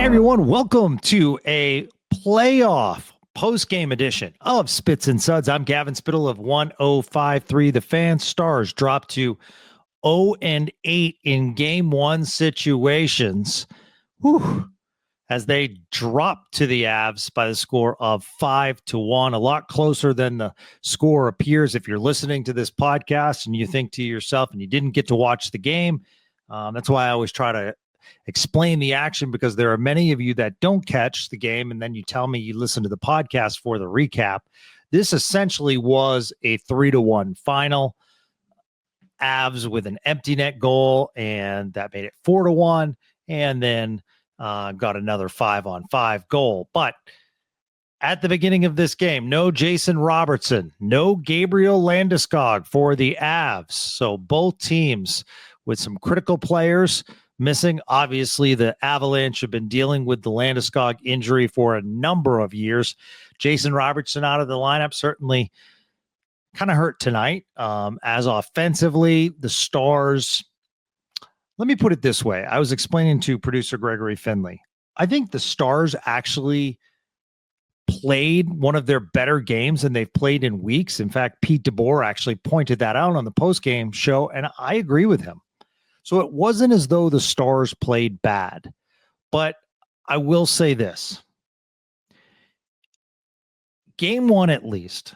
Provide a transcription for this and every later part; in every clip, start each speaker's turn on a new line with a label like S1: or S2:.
S1: Hey everyone, welcome to a playoff post-game edition of Spits and Suds. I'm Gavin Spittle of 1053. The Fan. Stars dropped to 0-8 in game one situations. As they dropped to the Avs by the score of 5-1, a lot closer than the score appears if you're listening to this podcast and you think to yourself and you didn't get to watch the game. That's why I always try to explain the action, because there are many of you that don't catch the game and then you tell me you listen to the podcast for the recap. This essentially was a 3-1 final. Avs with an empty net goal, and that made it 4-1, and then got another 5-on-5 goal. But at the beginning of this game, no Jason Robertson, no Gabriel Landeskog for the Avs. So both teams with some critical players missing. Obviously, the Avalanche have been dealing with the Landeskog injury for a number of years. Jason Robertson out of the lineup certainly kind of hurt tonight. As offensively, the Stars, let me put it this way. I was explaining to producer Gregory Finley. I think the Stars actually played one of their better games than they've played in weeks. In fact, Pete DeBoer actually pointed that out on the postgame show, and I agree with him. So it wasn't as though the Stars played bad, but I will say this. Game one, at least,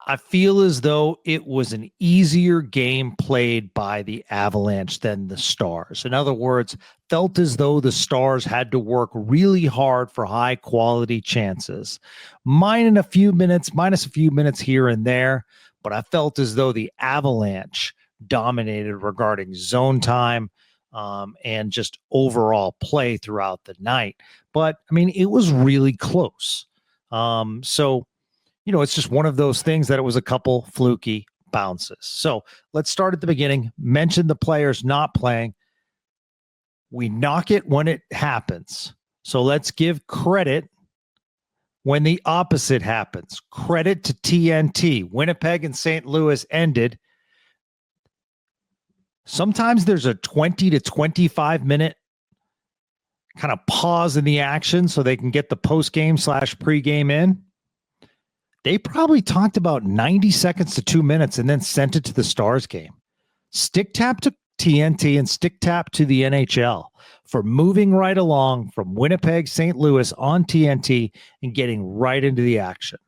S1: I feel as though it was an easier game played by the Avalanche than the Stars. In other words, felt as though the Stars had to work really hard for high quality chances. Minus a few minutes here and there, but I felt as though the Avalanche dominated regarding zone time and just overall play throughout the night. But I mean, it was really close. So, it's just one of those things that it was a couple fluky bounces. So let's start at the beginning. Mention the players not playing. We knock it when it happens. So let's give credit when the opposite happens. Credit to TNT. Winnipeg and St. Louis ended. Sometimes there's a 20 to 25 minute kind of pause in the action so they can get the post-game / pre-game in. They probably talked about 90 seconds to 2 minutes and then sent it to the Stars game. Stick tap to TNT and stick tap to the NHL for moving right along from Winnipeg, St. Louis on TNT and getting right into the action.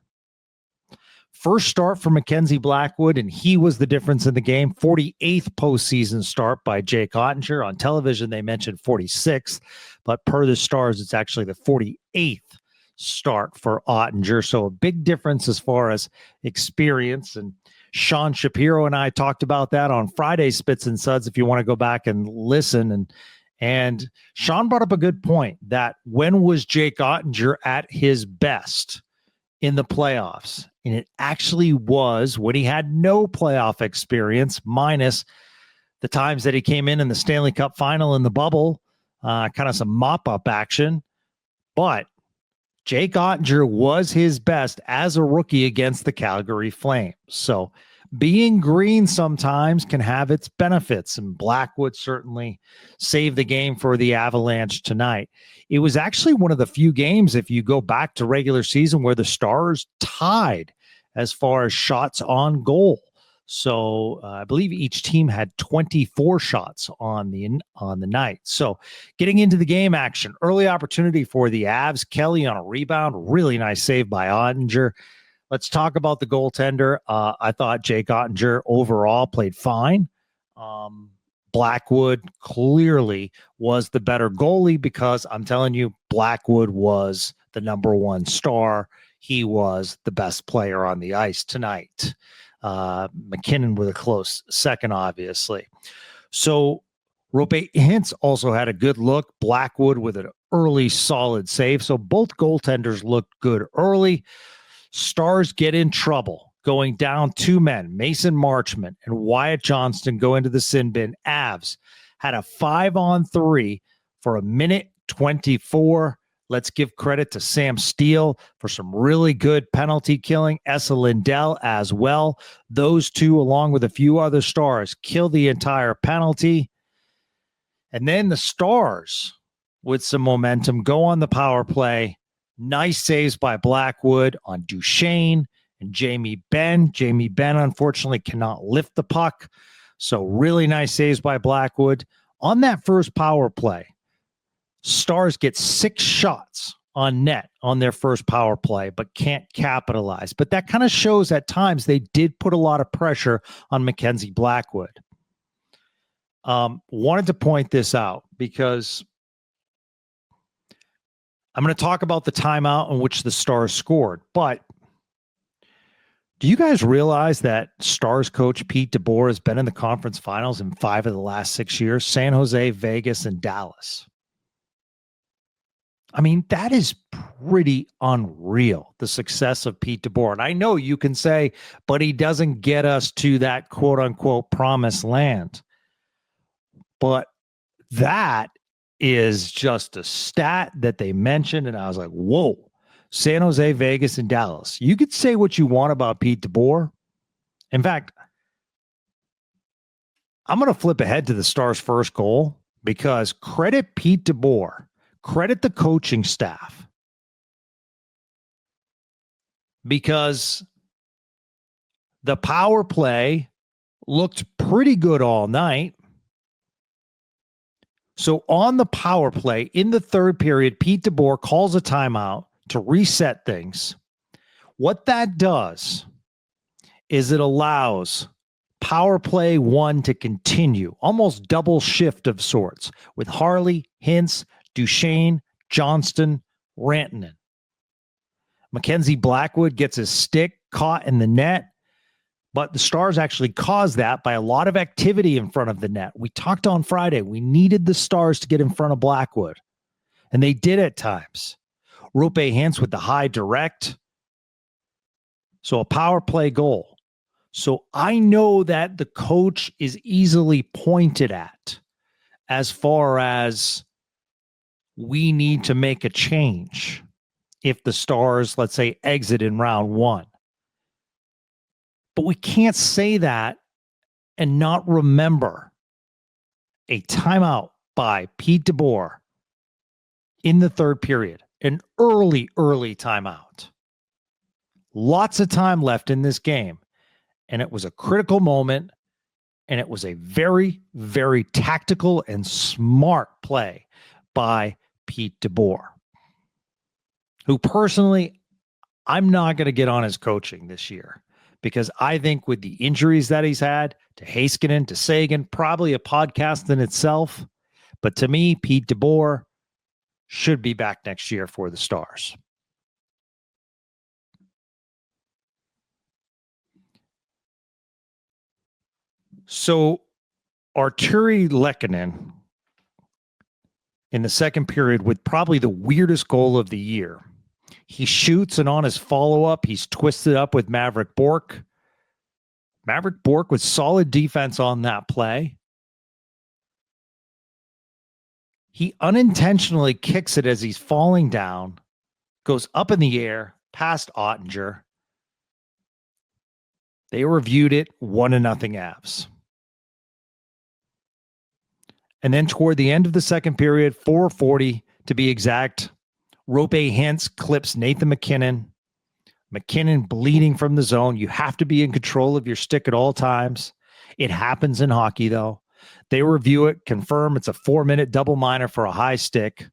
S1: First start for Mackenzie Blackwood, and he was the difference in the game. 48th postseason start by Jake Oettinger. On television, they mentioned 46th, but per the Stars, it's actually the 48th start for Oettinger. So a big difference as far as experience. And Sean Shapiro and I talked about that on Friday Spits and Suds, if you want to go back and listen. And Sean brought up a good point that when was Jake Oettinger at his best in the playoffs? And it actually was when he had no playoff experience, minus the times that he came in the Stanley Cup final in the bubble, kind of some mop-up action. But Jake Oettinger was his best as a rookie against the Calgary Flames. So being green sometimes can have its benefits, and Blackwood certainly saved the game for the Avalanche tonight. It was actually one of the few games, if you go back to regular season, where the Stars tied as far as shots on goal. So I believe each team had 24 shots on the night. So getting into the game action, early opportunity for the Avs. Kelly on a rebound, really nice save by Oettinger. Let's talk about the goaltender. I thought Jake Oettinger overall played fine. Blackwood clearly was the better goalie, because I'm telling you, Blackwood was the number one star. He was the best player on the ice tonight. McKinnon with a close second, obviously. So Roope Hintz also had a good look. Blackwood with an early solid save. So both goaltenders looked good early. Stars get in trouble, going down two men. Mason Marchment and Wyatt Johnston go into the sin bin. Avs had a 5-on-3 for a minute 24. Let's give credit to Sam Steele for some really good penalty killing. Esa Lindell as well. Those two, along with a few other Stars, kill the entire penalty. And then the Stars with some momentum, go on the power play. Nice saves by Blackwood on Duchesne and Jamie Benn. Jamie Benn, unfortunately, cannot lift the puck. So really nice saves by Blackwood. On that first power play, Stars get 6 shots on net on their first power play, but can't capitalize. But that kind of shows at times they did put a lot of pressure on Mackenzie Blackwood. Wanted to point this out because I'm going to talk about the timeout in which the Stars scored. But do you guys realize that Stars coach Pete DeBoer has been in the conference finals in 5 of the last 6 years? San Jose, Vegas, and Dallas. I mean, that is pretty unreal, the success of Pete DeBoer. And I know you can say, but he doesn't get us to that quote-unquote promised land. But that is just a stat that they mentioned, and I was like, whoa, San Jose, Vegas, and Dallas. You could say what you want about Pete DeBoer. In fact, I'm going to flip ahead to the Stars' first goal because credit Pete DeBoer, credit the coaching staff, because the power play looked pretty good all night. So on the power play in the third period, Pete DeBoer calls a timeout to reset things. What that does is it allows power play 1 to continue, almost double shift of sorts, with Harley, Hintz, Duchesne, Johnston, Rantanen. Mackenzie Blackwood gets his stick caught in the net, but the Stars actually caused that by a lot of activity in front of the net. We talked on Friday. We needed the Stars to get in front of Blackwood, and they did at times. Roope Hintz with the high direct. So a power play goal. So I know that the coach is easily pointed at as far as we need to make a change if the Stars, let's say, exit in round 1. But we can't say that and not remember a timeout by Pete DeBoer in the third period, an early timeout. Lots of time left in this game, and it was a critical moment, and it was a very, very tactical and smart play by Pete DeBoer, who personally, I'm not going to get on his coaching this year. Because I think with the injuries that he's had to Heiskanen, to Sagan, probably a podcast in itself. But to me, Pete DeBoer should be back next year for the Stars. So Arturi Lehkonen in the second period with probably the weirdest goal of the year. He shoots, and on his follow-up, he's twisted up with Maverick Bourque. Maverick Bourque with solid defense on that play. He unintentionally kicks it as he's falling down, goes up in the air, past Ottinger. They reviewed it, 1-0 Avs. And then toward the end of the second period, 4:40 to be exact, Roope Hintz clips Nathan MacKinnon. MacKinnon bleeding from the zone. You have to be in control of your stick at all times. It happens in hockey, though. They review it, confirm it's a 4-minute double minor for a high stick.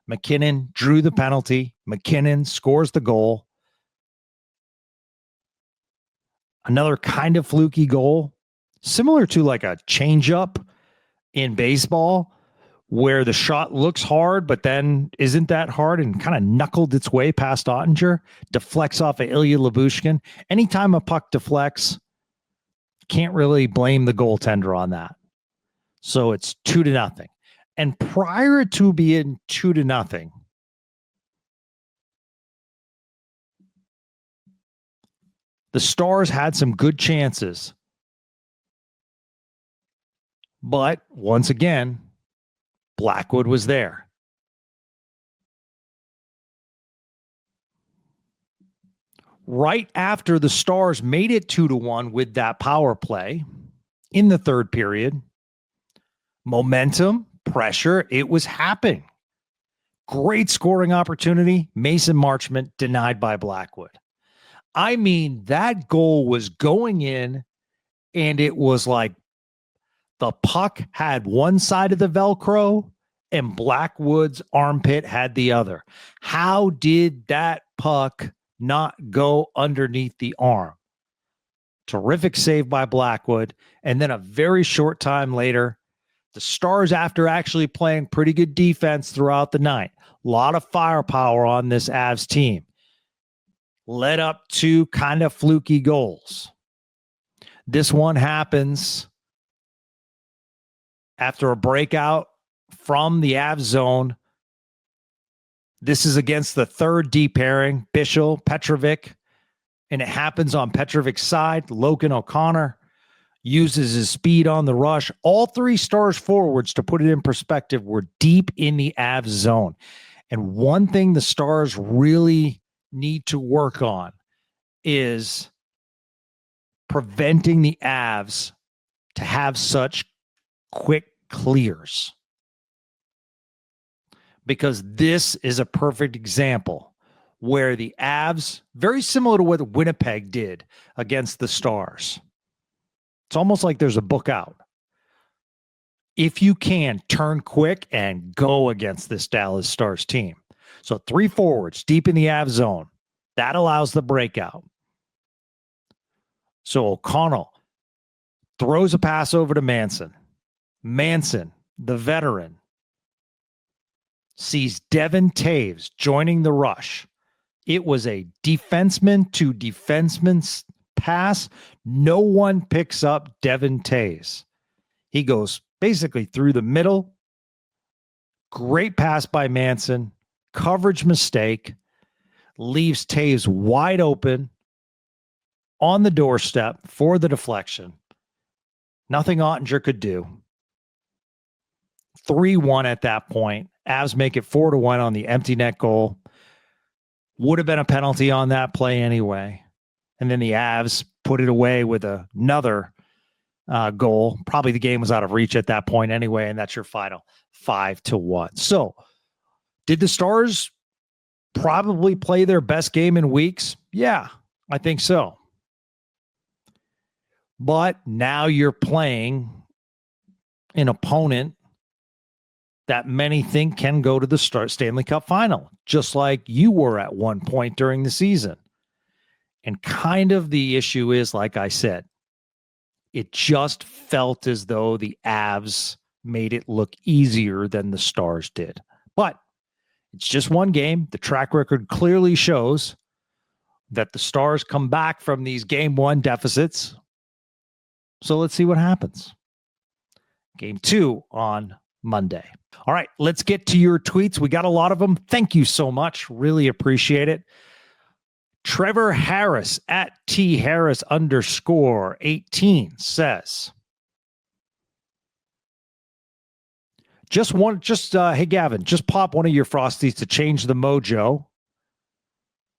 S1: MacKinnon drew the penalty. MacKinnon scores the goal. Another kind of fluky goal, similar to like a changeup in baseball, where the shot looks hard, but then isn't that hard and kind of knuckled its way past Ottinger, deflects off of Ilya Lyubushkin. Anytime a puck deflects, can't really blame the goaltender on that. So it's 2-0. And prior to being 2-0, the Stars had some good chances. But once again, Blackwood was there. Right after the Stars made it 2-1 with that power play in the third period, momentum pressure, it was happening. Great scoring opportunity. Mason Marchment denied by Blackwood. I mean, that goal was going in, and it was like the puck had one side of the Velcro and Blackwood's armpit had the other. How did that puck not go underneath the arm? Terrific save by Blackwood. And then a very short time later, the Stars, after actually playing pretty good defense throughout the night, a lot of firepower on this Avs team, led up to kind of fluky goals. This one happens after a breakout from the Avs zone. This is against the third D pairing, Bichel, Petrovic, and it happens on Petrovic's side. Logan O'Connor uses his speed on the rush. All three Stars forwards, to put it in perspective, were deep in the Avs zone. And one thing the Stars really need to work on is preventing the Avs to have such quick clears. Because this is a perfect example where the Avs, very similar to what Winnipeg did against the Stars. It's almost like there's a book out. If you can, turn quick and go against this Dallas Stars team. So three forwards deep in the Avs zone. That allows the breakout. So O'Connell throws a pass over to Manson. Manson, the veteran, sees Devin Taves joining the rush. It was a defenseman to defenseman's pass. No one picks up Devin Taves. He goes basically through the middle. Great pass by Manson. Coverage mistake. Leaves Taves wide open on the doorstep for the deflection. Nothing Ottinger could do. 3-1 at that point. Avs make it 4-1 on the empty net goal. Would have been a penalty on that play anyway. And then the Avs put it away with another goal. Probably the game was out of reach at that point anyway, and that's your final 5-1. So, did the Stars probably play their best game in weeks? Yeah, I think so. But now you're playing an opponent that many think can go to the Stanley Cup final, just like you were at one point during the season. And kind of the issue is, like I said, it just felt as though the Avs made it look easier than the Stars did. But it's just one game. The track record clearly shows that the Stars come back from these game one deficits. So let's see what happens. Game 2 on Monday. All right, let's get to your tweets. We got a lot of them. Thank you so much. Really appreciate it. Trevor Harris at @THarris_18 says, hey Gavin, just pop one of your Frosties to change the mojo.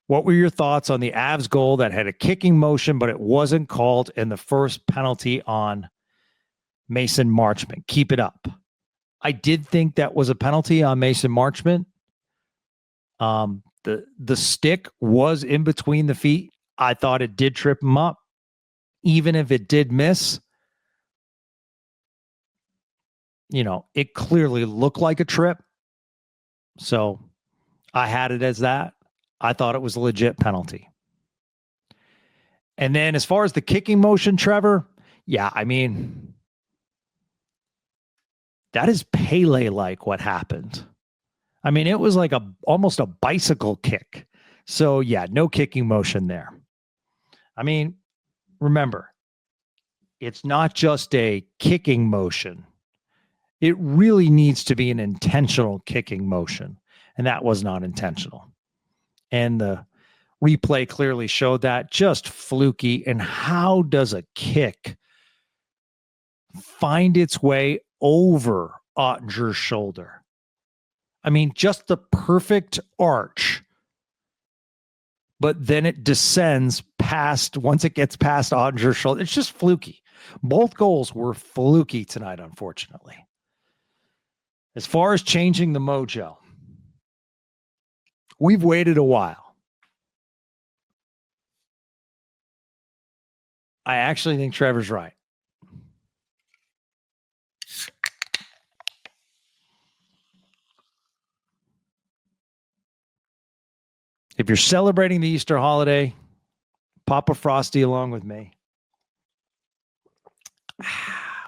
S1: What were your thoughts on the Avs goal that had a kicking motion, but it wasn't called, in the first penalty on Mason Marchment? Keep it up. I did think that was a penalty on Mason Marchment. The stick was in between the feet. I thought it did trip him up. Even if it did miss, it clearly looked like a trip. So I had it as that. I thought it was a legit penalty. And then as far as the kicking motion, Trevor, yeah, I mean, that is Pele-like what happened. I mean, it was like almost a bicycle kick. So yeah, no kicking motion there. I mean, remember, it's not just a kicking motion. It really needs to be an intentional kicking motion. And that was not intentional. And the replay clearly showed that. Just fluky. And how does a kick find its way over Ottinger's shoulder? I mean, just the perfect arch. But then it descends once it gets past Ottinger's shoulder. It's just fluky. Both goals were fluky tonight, unfortunately. As far as changing the mojo, we've waited a while. I actually think Trevor's right. If you're celebrating the Easter holiday, pop a Frosty along with me.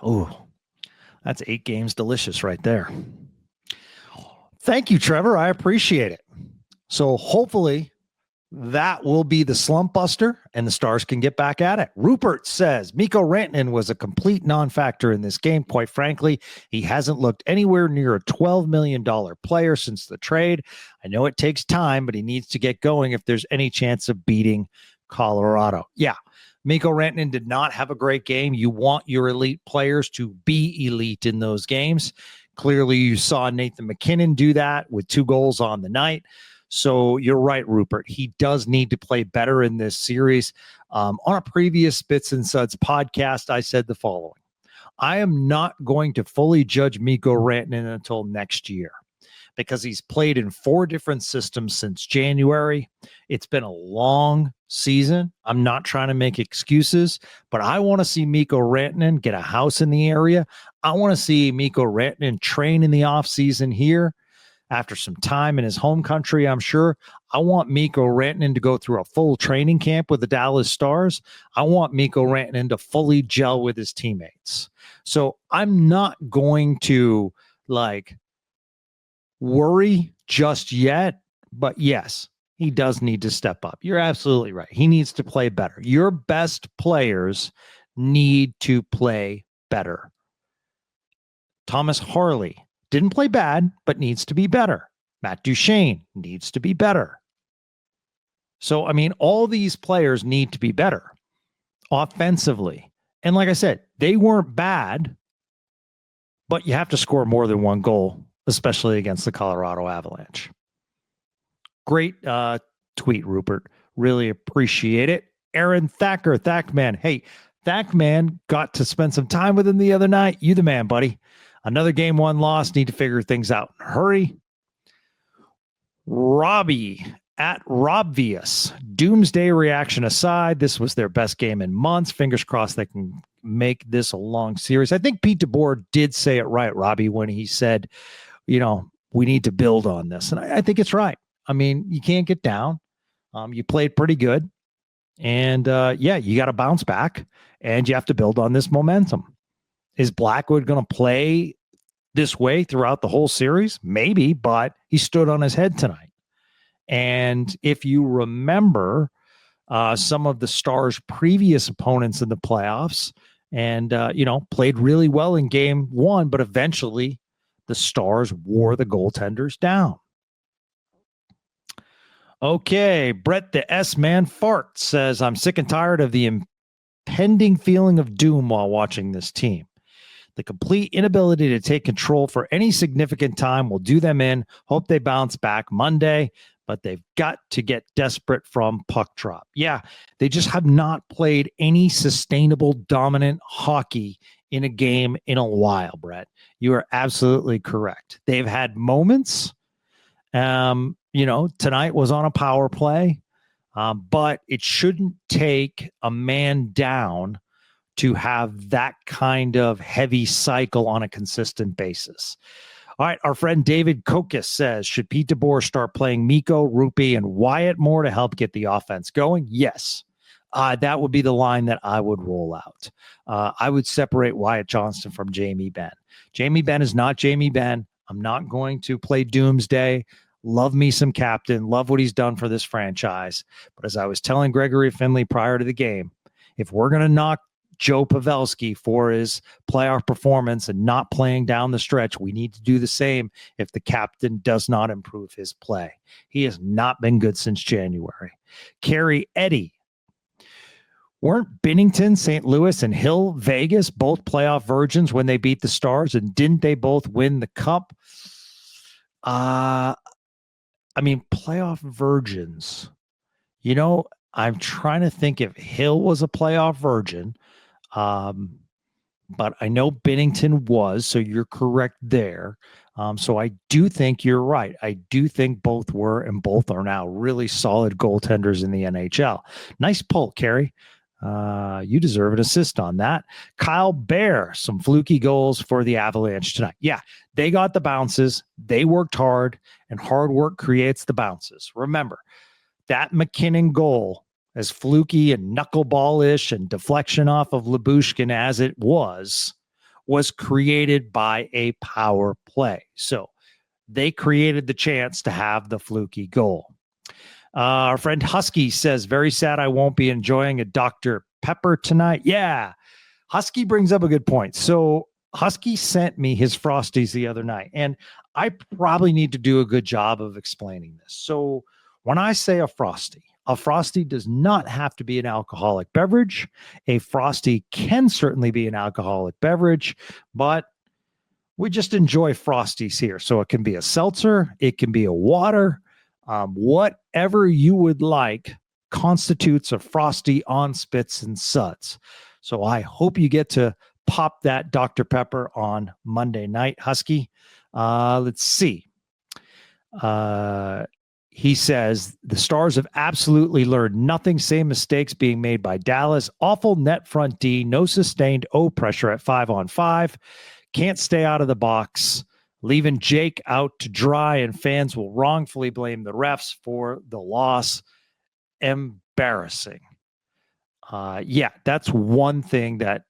S1: Oh, that's 8 games delicious right there. Thank you, Trevor. I appreciate it. So hopefully that will be the slump buster and the Stars can get back at it. Rupert says Mikko Rantanen was a complete non-factor in this game. Quite frankly, he hasn't looked anywhere near a $12 million player since the trade. I know it takes time, but he needs to get going if there's any chance of beating Colorado. Yeah, Mikko Rantanen did not have a great game. You want your elite players to be elite in those games. Clearly, you saw Nathan MacKinnon do that with 2 goals on the night. So you're right, Rupert. He does need to play better in this series. On a previous Spits and Suds podcast, I said the following. I am not going to fully judge Mikko Rantanen until next year because he's played in 4 different systems since January. It's been a long season. I'm not trying to make excuses, but I want to see Mikko Rantanen get a house in the area. I want to see Mikko Rantanen train in the offseason here. After some time in his home country, I'm sure. I want Mikko Rantanen to go through a full training camp with the Dallas Stars. I want Mikko Rantanen to fully gel with his teammates. So I'm not going to worry just yet, but yes, he does need to step up. You're absolutely right. He needs to play better. Your best players need to play better. Thomas Harley didn't play bad, but needs to be better. Matt Duchene needs to be better. So, I mean, all these players need to be better offensively. And like I said, they weren't bad, but you have to score more than 1 goal, especially against the Colorado Avalanche. Great tweet, Rupert. Really appreciate it. Aaron Thacker, Thackman. Hey, Thackman got to spend some time with him the other night. You the man, buddy. Another game 1 loss. Need to figure things out in a hurry. Robbie at Robvious. Doomsday reaction aside, this was their best game in months. Fingers crossed they can make this a long series. I think Pete DeBoer did say it right, Robbie, when he said, we need to build on this. And I think it's right. I mean, you can't get down. You played pretty good. And you got to bounce back and you have to build on this momentum. Is Blackwood going to play this way throughout the whole series? Maybe, but he stood on his head tonight. And if you remember some of the Stars' previous opponents in the playoffs and, played really well in game 1, but eventually the Stars wore the goaltenders down. Okay, Brett the S-Man Fart says, I'm sick and tired of the impending feeling of doom while watching this team. The complete inability to take control for any significant time will do them in. Hope they bounce back Monday, but they've got to get desperate from puck drop. Yeah, they just have not played any sustainable, dominant hockey in a game in a while, Brett. You are absolutely correct. They've had moments. Tonight was on a power play, but it shouldn't take a man down to have that kind of heavy cycle on a consistent basis. All right, our friend David Kokis says, should Pete DeBoer start playing Mikko, Rupi, and Wyatt more to help get the offense going? Yes. That would be the line that I would roll out. I would separate Wyatt Johnston from Jamie Benn. Jamie Benn is not Jamie Benn. I'm not going to play Doomsday. Love me some captain. Love what he's done for this franchise. But as I was telling Gregory Finley prior to the game, if we're going to knock Joe Pavelski for his playoff performance and not playing down the stretch, we need to do the same if the captain does not improve his play. He has not been good since January. Carrie Eddy. Weren't Binnington, St. Louis, and Hill, Vegas both playoff virgins when they beat the Stars? And didn't they both win the cup? Playoff virgins. I'm trying to think if Hill was a playoff virgin. But I know Binnington was, so you're correct there. So I do think you're right. I do think both were and both are now really solid goaltenders in the NHL. Nice pull, Carey. You deserve an assist on that. Kyle Bear, some fluky goals for the Avalanche tonight. Yeah, they got the bounces. They worked hard, and hard work creates the bounces. Remember, that McKinnon goal, as fluky and knuckleball-ish and deflection off of Lyubushkin as it was created by a power play. So they created the chance to have the fluky goal. Our friend Husky says, very sad I won't be enjoying a Dr. Pepper tonight. Yeah, Husky brings up a good point. So Husky sent me his Frosties the other night, and I probably need to do a good job of explaining this. So when I say a Frosty does not have to be an alcoholic beverage. A Frosty can certainly be an alcoholic beverage, but we just enjoy Frosties here. So it can be a seltzer, it can be a water, whatever you would like constitutes a Frosty on Spits and Suds. So I hope you get to pop that Dr. Pepper on Monday night, Husky. Let's see. He says, the Stars have absolutely learned nothing. Same mistakes being made by Dallas. Awful net front D. No sustained O pressure at 5-on-5. Can't stay out of the box. Leaving Jake out to dry, and fans will wrongfully blame the refs for the loss. Embarrassing. Yeah, that's one thing that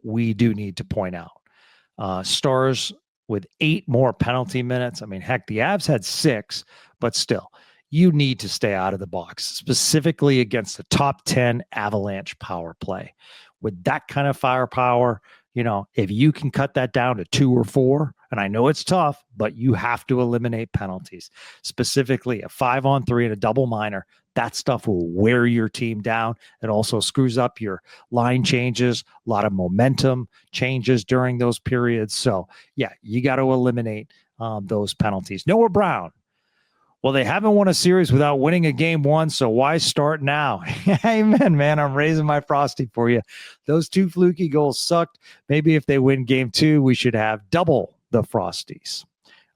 S1: we do need to point out. Stars with 8 more penalty minutes. I mean, heck, the Avs had 6, but still, you need to stay out of the box, specifically against the top 10 Avalanche power play. With that kind of firepower, if you can cut that down to 2 or 4, and I know it's tough, but you have to eliminate penalties, specifically a 5-on-3 and a double minor. That stuff will wear your team down. It also screws up your line changes, a lot of momentum changes during those periods. So, yeah, you got to eliminate those penalties. Noah Brown. Well, they haven't won a series without winning a game once, so why start now? Amen, man. I'm raising my Frosty for you. Those 2 fluky goals sucked. Maybe if they win game 2, we should have double the Frosties.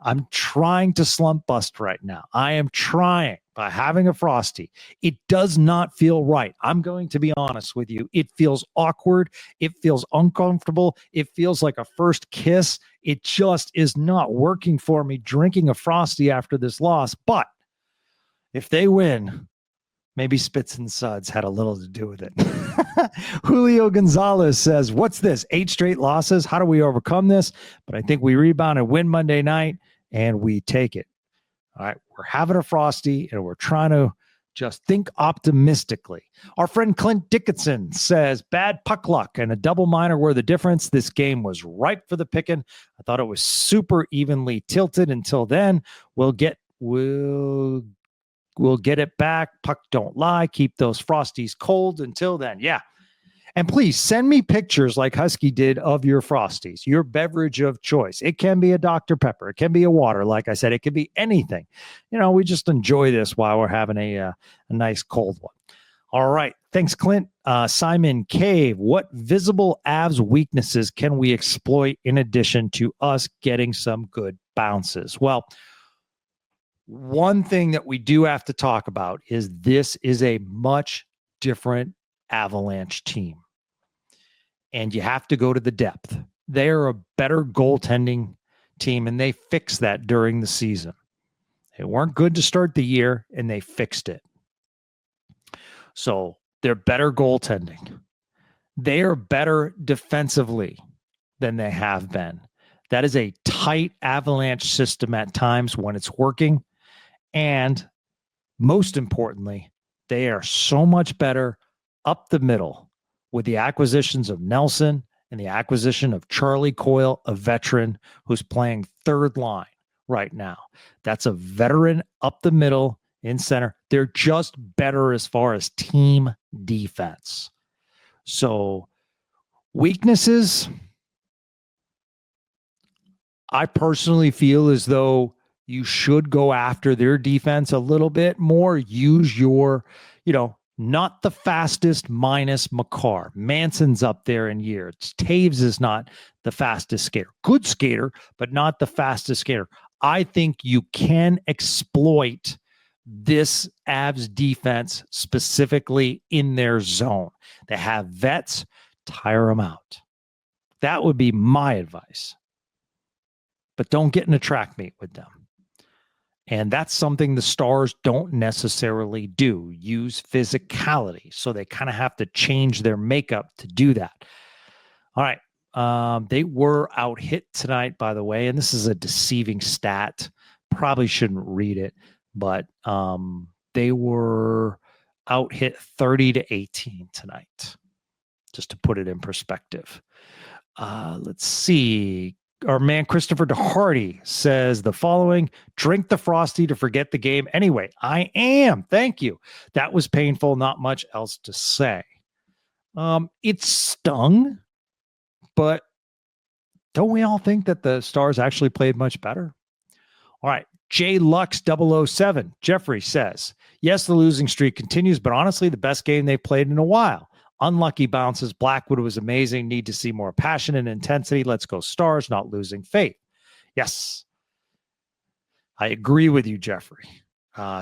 S1: I'm trying to slump bust right now. I am trying by having a Frosty. It does not feel right. I'm going to be honest with you. It feels awkward. It feels uncomfortable. It feels like a first kiss. It just is not working for me drinking a Frosty after this loss. But if they win, maybe Spits and Suds had a little to do with it. Julio Gonzalez says, what's this? 8 straight losses? How do we overcome this? But I think we rebound and win Monday night, and we take it. All right, we're having a Frosty, and we're trying to just think optimistically. Our friend Clint Dickinson says, bad puck luck and a double minor were the difference. This game was ripe for the picking. I thought it was super evenly tilted until then. We'll get it back. Puck don't lie. Keep those Frosties cold until then. Yeah. And please send me pictures like Husky did of your Frosties, your beverage of choice. It can be a Dr. Pepper. It can be a water. Like I said, it can be anything. We just enjoy this while we're having a nice cold one. All right. Thanks, Clint. Simon Cave, what visible Avs weaknesses can we exploit in addition to us getting some good bounces? Well, one thing that we do have to talk about is this is a much different Avalanche team. And you have to go to the depth. They are a better goaltending team, and they fixed that during the season. They weren't good to start the year, and they fixed it. So they're better goaltending. They are better defensively than they have been. That is a tight Avalanche system at times when it's working. And most importantly, they are so much better up the middle with the acquisitions of Nelson and the acquisition of Charlie Coyle, a veteran who's playing third line right now. That's a veteran up the middle in center. They're just better as far as team defense. So weaknesses, I personally feel as though you should go after their defense a little bit more. Use your, Not the fastest minus Makar. Manson's up there in years. Taves is not the fastest skater. Good skater, but not the fastest skater. I think you can exploit this Avs defense specifically in their zone. They have vets, tire them out. That would be my advice. But don't get in a track meet with them. And that's something the Stars don't necessarily do, use physicality. So they kind of have to change their makeup to do that. All right. They were out hit tonight, by the way, and this is a deceiving stat. Probably shouldn't read it, but they were out hit 30-18 tonight, just to put it in perspective. Let's see. Our man Christopher DeHardy says the following: drink the Frosty to forget the game. Anyway, I am. Thank you. That was painful. Not much else to say. It stung, but don't we all think that the Stars actually played much better? All right. J Lux 007. Jeffrey says, yes, the losing streak continues, but honestly, the best game they've played in a while. Unlucky bounces. Blackwood was amazing. Need to see more passion and intensity. Let's go Stars, not losing faith. Yes. I agree with you, Jeffrey.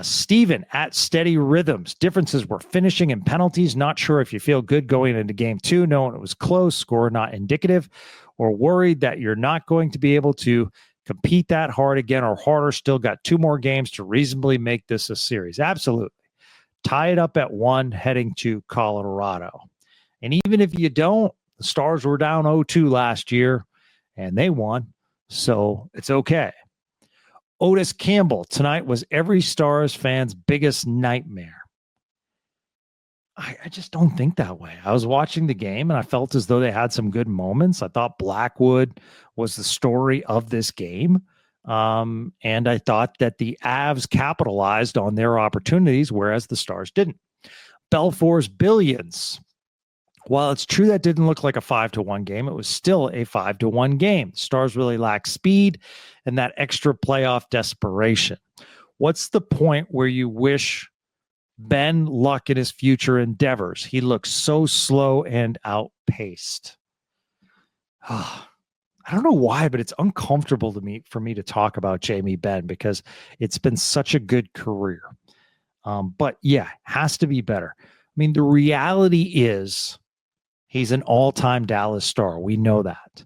S1: Steven at Steady Rhythms. Differences were finishing and penalties. Not sure if you feel good going into game 2, knowing it was close, score not indicative, or worried that you're not going to be able to compete that hard again or harder. Still got 2 more games to reasonably make this a series. Absolutely. Tie it up at 1 heading to Colorado. And even if you don't, the Stars were down 0-2 last year and they won. So it's okay. Otis Campbell, tonight was every Stars fan's biggest nightmare. I just don't think that way. I was watching the game and I felt as though they had some good moments. I thought Blackwood was the story of this game. And I thought that the Avs capitalized on their opportunities, whereas the Stars didn't. Belfour's Billions. While it's true that didn't look like a 5-1 game, it was still a 5-1 game. Stars really lack speed and that extra playoff desperation. What's the point where you wish Ben luck in his future endeavors? He looks so slow and outpaced. I don't know why, but it's uncomfortable for me to talk about Jamie Benn because it's been such a good career. But yeah, has to be better. I mean, the reality is he's an all-time Dallas Star. We know that.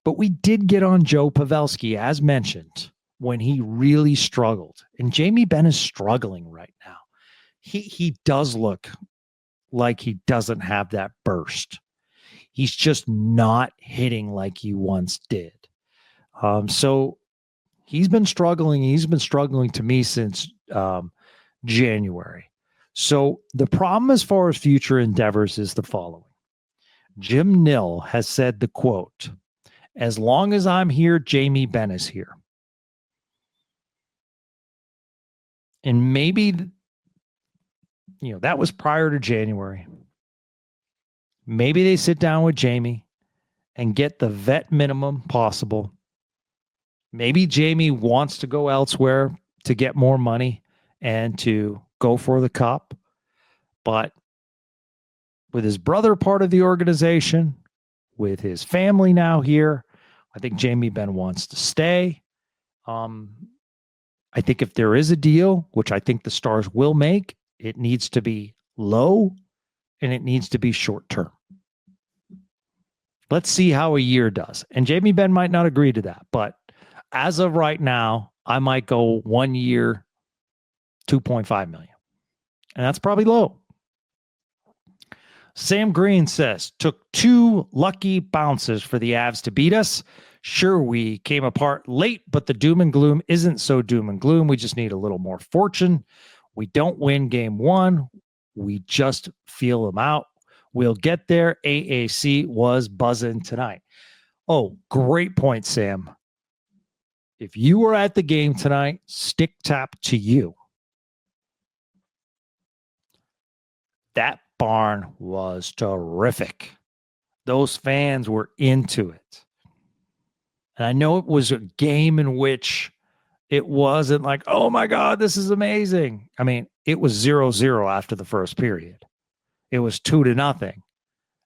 S1: But we did get on Joe Pavelski, as mentioned, when he really struggled. And Jamie Benn is struggling right now. He does look like he doesn't have that burst. He's just not hitting like he once did. So he's been struggling. He's been struggling to me since January. So the problem as far as future endeavors is the following. Jim Nill has said the quote, as long as I'm here, Jamie Benn is here. And maybe, that was prior to January. Maybe they sit down with Jamie and get the vet minimum possible. Maybe Jamie wants to go elsewhere to get more money and to go for the cup. But with his brother part of the organization, with his family now here, I think Jamie Benn wants to stay. I think if there is a deal, which I think the Stars will make, it needs to be low and it needs to be short term. Let's see how a year does. And Jamie Benn might not agree to that, but as of right now, I might go 1 year, $2.5 million. And that's probably low. Sam Green says, took 2 lucky bounces for the Avs to beat us. Sure, we came apart late, but the doom and gloom isn't so doom and gloom. We just need a little more fortune. We don't win game 1. We just feel them out. We'll get there. AAC was buzzing tonight. Oh, great point, Sam. If you were at the game tonight, stick tap to you. That barn was terrific. Those fans were into it. And I know it was a game in which It wasn't like, oh my God, this is amazing. I mean, it was 0-0 after the first period. It was 2-0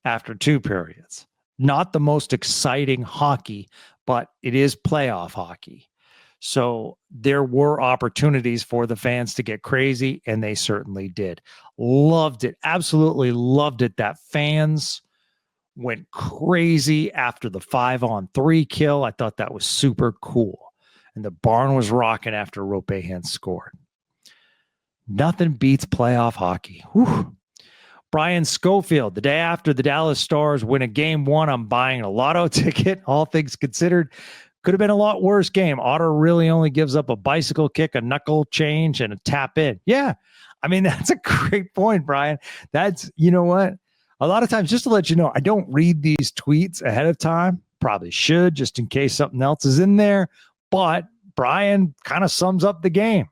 S1: after 2 periods. Not the most exciting hockey, but it is playoff hockey. So there were opportunities for the fans to get crazy, and they certainly did. Loved it. Absolutely loved it that fans went crazy after the 5-on-3 kill. I thought that was super cool. And the barn was rocking after Ropehan scored. Nothing beats playoff hockey. Whew. Brian Schofield, the day after the Dallas Stars win a game 1, I'm buying a lotto ticket. All things considered, could have been a lot worse game. Otter really only gives up a bicycle kick, a knuckle change, and a tap in. Yeah, I mean, that's a great point, Brian. That's, you know what? A lot of times, just to let you know, I don't read these tweets ahead of time. Probably should, just in case something else is in there. But Brian kind of sums up the game.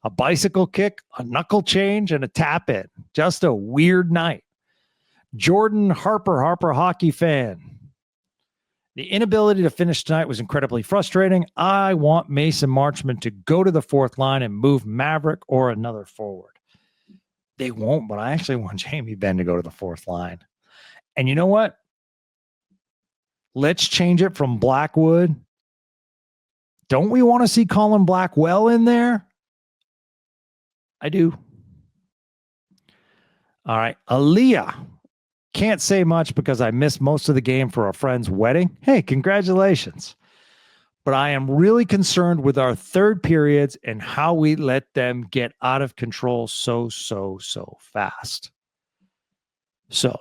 S1: A bicycle kick, a knuckle change, and a tap in. Just a weird night. Jordan Harper hockey fan. The inability to finish tonight was incredibly frustrating. I want Mason Marchment to go to the fourth line and move Maverick or another forward. They won't, but I actually want Jamie Benn to go to the fourth line. And you know what? Let's change it from Blackwood. Don't we want to see Colin Blackwell in there? I do. All right. Aaliyah. Can't say much because I missed most of the game for a friend's wedding. Hey, congratulations. But I am really concerned with our third periods and how we let them get out of control so fast. So,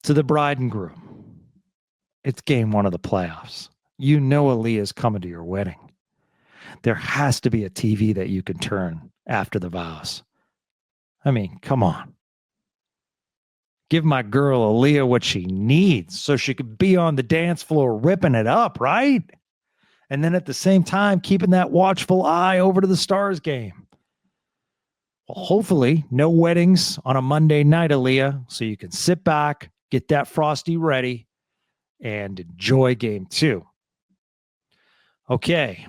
S1: to the bride and groom, it's game 1 of the playoffs. You know Aaliyah's coming to your wedding. There has to be a TV that you can turn after the vows. I mean, come on. Give my girl Aaliyah what she needs so she could be on the dance floor ripping it up, right? And then at the same time, keeping that watchful eye over to the Stars game. Well, hopefully, no weddings on a Monday night, Aaliyah, so you can sit back, get that Frosty ready, and enjoy game 2. Okay.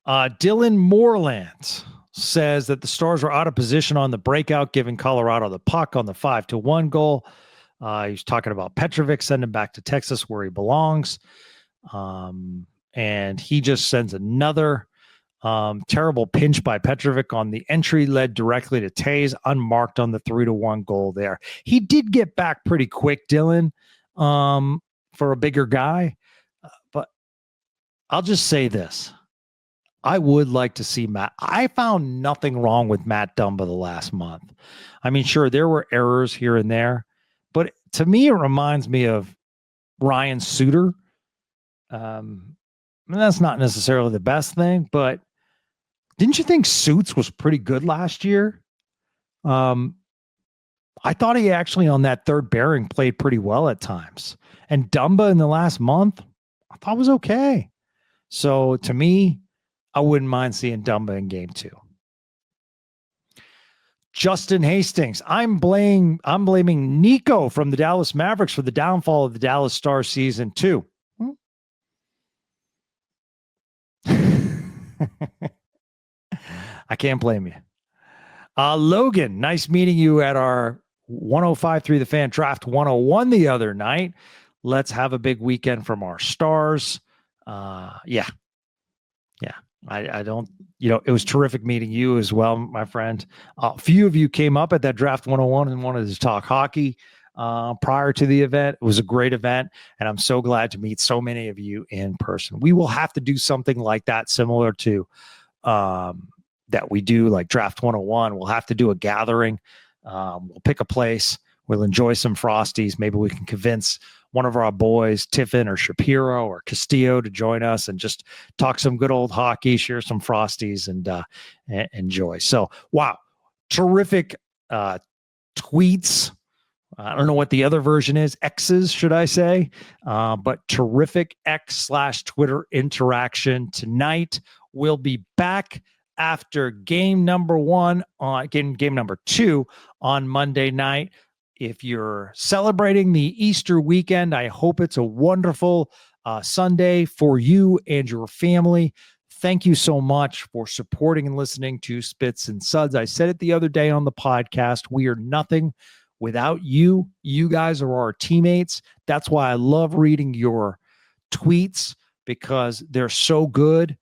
S1: Dylan Moreland says that the Stars were out of position on the breakout, giving Colorado the puck on the 5-1 goal. He's talking about Petrovic, send him back to Texas where he belongs. And he just sends another terrible pinch by Petrovic on the entry, led directly to Tays, unmarked on the 3-1 goal there. He did get back pretty quick, Dylan, for a bigger guy. But I'll just say this. I would like to see Matt. I found nothing wrong with Matt Dumba the last month. I mean, sure, there were errors here and there, but to me, it reminds me of Ryan Suter. That's not necessarily the best thing, but didn't you think Suits was pretty good last year? I thought he actually on that third bearing played pretty well at times. And Dumba in the last month, I thought was okay. So to me, I wouldn't mind seeing Dumba in game 2. Justin Hastings. I'm blaming Nico from the Dallas Mavericks for the downfall of the Dallas Stars season 2. I can't blame you. Logan, nice meeting you at our 105.3 The Fan Draft 101 the other night. Let's have a big weekend from our Stars. Yeah. I don't, it was terrific meeting you as well, my friend. A few of you came up at that Draft 101 and wanted to talk hockey prior to the event. It was a great event, and I'm so glad to meet so many of you in person. We will have to do something like that, similar to that we do like Draft 101. We'll have to do a gathering. We'll pick a place. We'll enjoy some Frosties. Maybe we can convince one of our boys, Tiffin or Shapiro or Castillo, to join us and just talk some good old hockey, share some Frosties, and enjoy. So, wow, terrific tweets. I don't know what the other version is, X's, should I say, but terrific X/Twitter interaction tonight. We'll be back after game number 1, game number 2 on Monday night. If you're celebrating the Easter weekend, I hope it's a wonderful Sunday for you and your family. Thank you so much for supporting and listening to Spits and Suds. I said it the other day on the podcast. We are nothing without you. You guys are our teammates. That's why I love reading your tweets, because they're so good.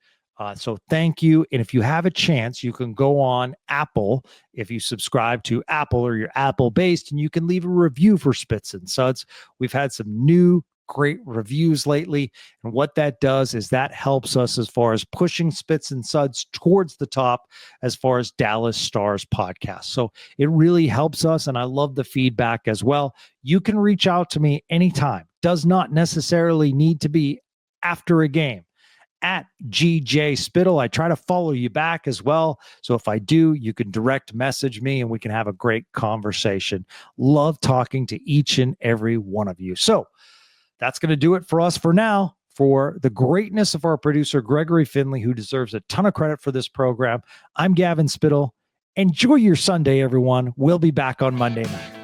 S1: So thank you. And if you have a chance, you can go on Apple, if you subscribe to Apple or you're Apple based, and you can leave a review for Spits and Suds. We've had some new great reviews lately. And what that does is that helps us as far as pushing Spits and Suds towards the top as far as Dallas Stars podcast. So it really helps us. And I love the feedback as well. You can reach out to me anytime. Does not necessarily need to be after a game. At GJ Spittle. I try to follow you back as well. So if I do, you can direct message me and we can have a great conversation. Love talking to each and every one of you. So that's going to do it for us for now. For the greatness of our producer, Gregory Finley, who deserves a ton of credit for this program, I'm Gavin Spittle. Enjoy your Sunday, everyone. We'll be back on Monday night.